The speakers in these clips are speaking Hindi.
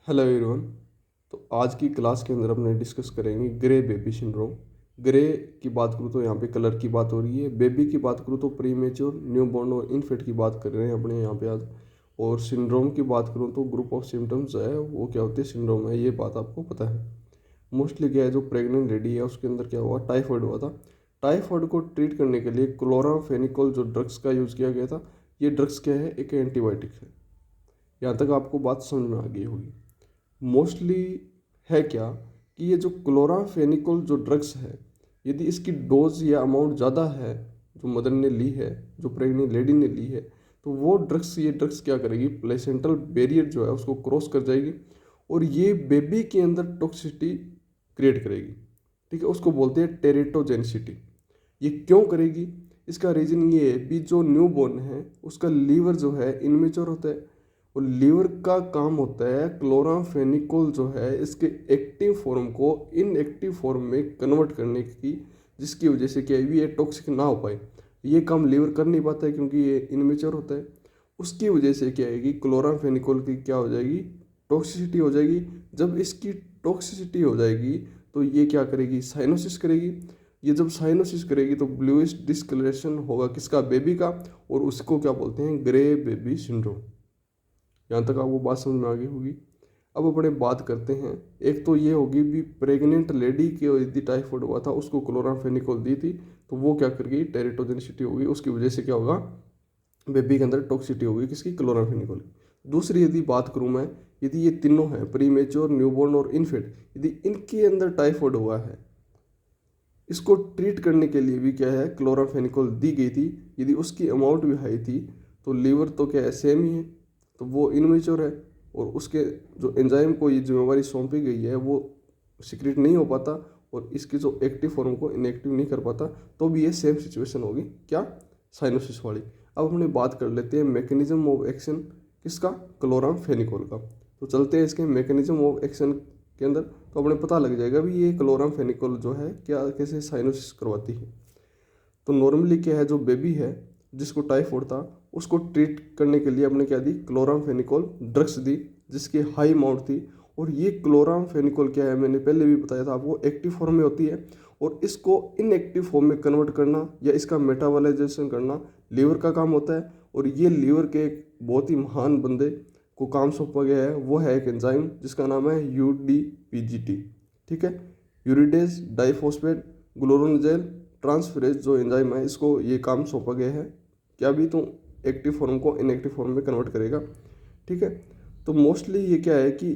Hello everyone. तो आज की क्लास के अंदर अपने डिस्कस करेंगे ग्रे बेबी सिंड्रोम। ग्रे की बात करूँ तो यहाँ पे कलर की बात हो रही है, बेबी की बात करूँ तो प्री मेच्योर न्यूबॉर्न और इन्फेंट की बात कर रहे हैं अपने यहाँ पे आज। और सिंड्रोम की बात करूँ तो ग्रुप ऑफ सिम्टम्स है वो क्या होते हैं, सिंड्रोम है, ये बात आपको पता है। मोस्टली क्या है, जो प्रेग्नेंट लेडी है उसके अंदर क्या हुआ, टाइफाइड हुआ था। टाइफाइड को ट्रीट करने के लिए क्लोरामफेनिकोल जो ड्रग्स का यूज़ किया गया था, ये ड्रग्स क्या है, एक एंटीबायोटिक है। यहाँ तक आपको बात समझ में आ गई होगी। मोस्टली है क्या कि ये जो क्लोराफेनिकोल जो ड्रग्स है, यदि इसकी डोज या अमाउंट ज़्यादा है, जो मदर ने ली है, जो प्रेग्नेंट लेडी ने ली है, तो वो ये ड्रग्स क्या करेगी, प्लेसेंटल बैरियर जो है उसको क्रॉस कर जाएगी और ये बेबी के अंदर टॉक्सिसिटी क्रिएट करेगी। ठीक है, उसको बोलते हैं टेरिटोजेनिसिटी। ये क्यों करेगी, इसका रीज़न ये है भी जो न्यू बॉर्न है उसका लीवर जो है इनमेच्योर होता है और लीवर का काम होता है क्लोराफेनिकोल जो है इसके एक्टिव फॉर्म को इनएक्टिव फॉर्म में कन्वर्ट करने की, जिसकी वजह से क्या है ये टॉक्सिक ना हो पाए। ये काम लीवर कर नहीं पाता है क्योंकि ये इनमेच्योर होता है। उसकी वजह से क्या है कि क्लोराफेनिकोल की क्या हो जाएगी, टॉक्सिसिटी हो जाएगी। जब इसकी टॉक्सिसिटी हो जाएगी तो ये क्या करेगी, साइनोसिस करेगी। ये जब साइनोसिस करेगी तो ब्लूइश डिस्कलरेशन होगा किसका, बेबी का, और उसको क्या बोलते हैं, ग्रे बेबी सिंड्रोम। यहाँ तक आपको बात समझ में आ गई होगी। अब अपने बात करते हैं, एक तो ये होगी भी प्रेग्नेंट लेडी के यदि टाइफाइड हुआ था, उसको क्लोराफेनिकोल दी थी तो वो क्या कर गई, टेरिटोजेनिसिटी होगी, उसकी वजह से क्या होगा, बेबी के अंदर टॉक्सिसिटी होगी किसकी, क्लोराफेनिकोल की। दूसरी यदि बात करूँ मैं, यदि ये तीनों हैं, प्री मेच्योर, न्यूबॉर्न और इन्फेंट, यदि इनके अंदर टाइफाइड हुआ है, इसको ट्रीट करने के लिए भी क्या है, क्लोराफेनिकोल दी गई थी। यदि उसकी अमाउंट भी हाई थी तो लीवर तो क्या है, सेम ही है, तो वो इनमेच्योर है और उसके जो एंजाइम को ये जिम्मेवारी सौंपी गई है वो सिक्रेट नहीं हो पाता और इसकी जो एक्टिव फॉर्म को इनएक्टिव नहीं कर पाता, तो भी ये सेम सिचुएशन होगी क्या, साइनोसिस वाली। अब हमने बात कर लेते हैं मैकेनिज्म ऑफ एक्शन किसका, क्लोरामफेनिकोल का। तो चलते हैं इसके मैकेनिज्म ऑफ एक्शन के अंदर, तो अपने पता लग जाएगा भी ये क्लोरामफेनिकोल जो है क्या कैसे साइनोसिस करवाती है। तो नॉर्मली क्या है, जो बेबी है जिसको टाइफाइड था उसको ट्रीट करने के लिए हमने क्या दी, क्लोरामफेनिकोल ड्रग्स दी जिसकी हाई अमाउंट थी। और ये क्लोरामफेनिकोल क्या है, मैंने पहले भी बताया था आपको, एक्टिव फॉर्म में होती है और इसको इनएक्टिव फॉर्म में कन्वर्ट करना या इसका मेटाबॉलाइजेशन करना लीवर का काम होता है। और ये लीवर के एक बहुत ही महान बंदे को काम सौंपा गया है, वो है एक एंजाइम जिसका नाम है UDPGT। ठीक है, यूरिडेज डाइफॉस्फेट ग्लोरोनजेल ट्रांसफरेज जो एंजाइम है, इसको ये काम सौंपा गया है क्या भी, तो एक्टिव फॉर्म को इनएक्टिव फॉर्म में कन्वर्ट करेगा। ठीक है, तो मोस्टली ये क्या है कि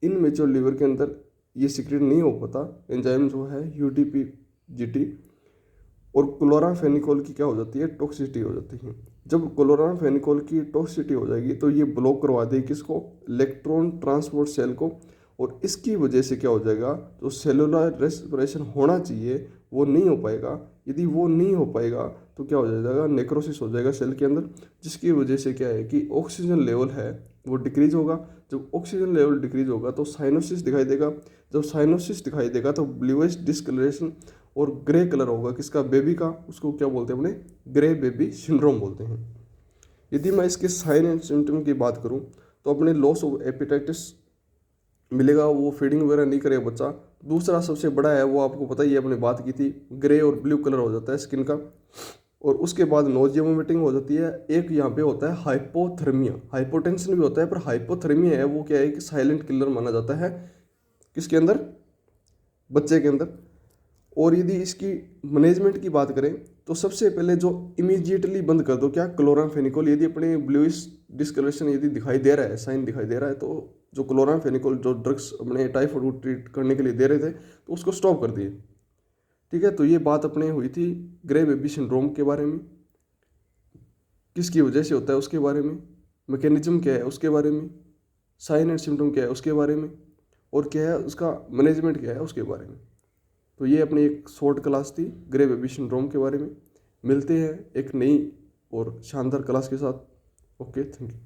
इन मेच्योर लीवर के अंदर ये सीक्रेट नहीं हो पाता एंजाइम जो है UDPGT, और क्लोराफेनिकोल की क्या हो जाती है, टॉक्सिसिटी हो जाती है। जब क्लोराफेनिकोल की टॉक्सिसिटी हो जाएगी तो ये ब्लॉक करवा देगी किसको, इलेक्ट्रॉन ट्रांसपोर्ट सेल को, और इसकी वजह से क्या हो जाएगा, जो सेलुलर रेस्पिरेशन होना चाहिए वो नहीं हो पाएगा। यदि वो नहीं हो पाएगा तो क्या हो जाएगा, नेक्रोसिस हो जाएगा सेल के अंदर, जिसकी वजह से क्या है कि ऑक्सीजन लेवल है वो डिक्रीज होगा। जब ऑक्सीजन लेवल डिक्रीज होगा तो साइनोसिस दिखाई देगा। जब साइनोसिस दिखाई देगा तो ब्लूइश डिस्कलरेशन और ग्रे कलर होगा किसका, बेबी का, उसको क्या बोलते हैं अपने, ग्रे बेबी सिंड्रोम बोलते हैं। यदि मैं इसके साइन एंड सिम्टम की बात करूं तो अपने लॉस ऑफ एपिटाइटिस मिलेगा, वो फीडिंग वगैरह नहीं करेगा बच्चा। दूसरा सबसे बड़ा है वो आपको पता ही है, अपने बात की थी, ग्रे और ब्लू कलर हो जाता है स्किन का। और उसके बाद नोजिया वोमिटिंग हो जाती है। एक यहाँ पे होता है हाइपोथर्मिया, हाइपोटेंशन भी होता है, पर हाइपोथर्मिया है वो क्या है कि साइलेंट किलर माना जाता है किसके अंदर, बच्चे के अंदर। और यदि इसकी मैनेजमेंट की बात करें तो सबसे पहले जो इमीडिएटली बंद कर दो क्या, क्लोरामफेनिकोल। यदि अपने ब्लूइश डिस्कलरेशन यदि दिखाई दे रहा है, साइन दिखाई दे रहा है, तो जो क्लोरामफेनिकोल जो ड्रग्स अपने टाइफाइड को ट्रीट करने के लिए दे रहे थे तो उसको स्टॉप कर दिए। ठीक है, तो ये बात अपने हुई थी ग्रे बेबी सिंड्रोम के बारे में, किसकी वजह से होता है उसके बारे में, मैकेनिज्म क्या है उसके बारे में, साइन एंड सिम्टम क्या है उसके बारे में, और क्या है उसका मैनेजमेंट क्या है उसके बारे में। तो ये अपनी एक शॉर्ट क्लास थी ग्रे बेबी सिंड्रोम के बारे में। मिलते हैं एक नई और शानदार क्लास के साथ। Okay, thank you.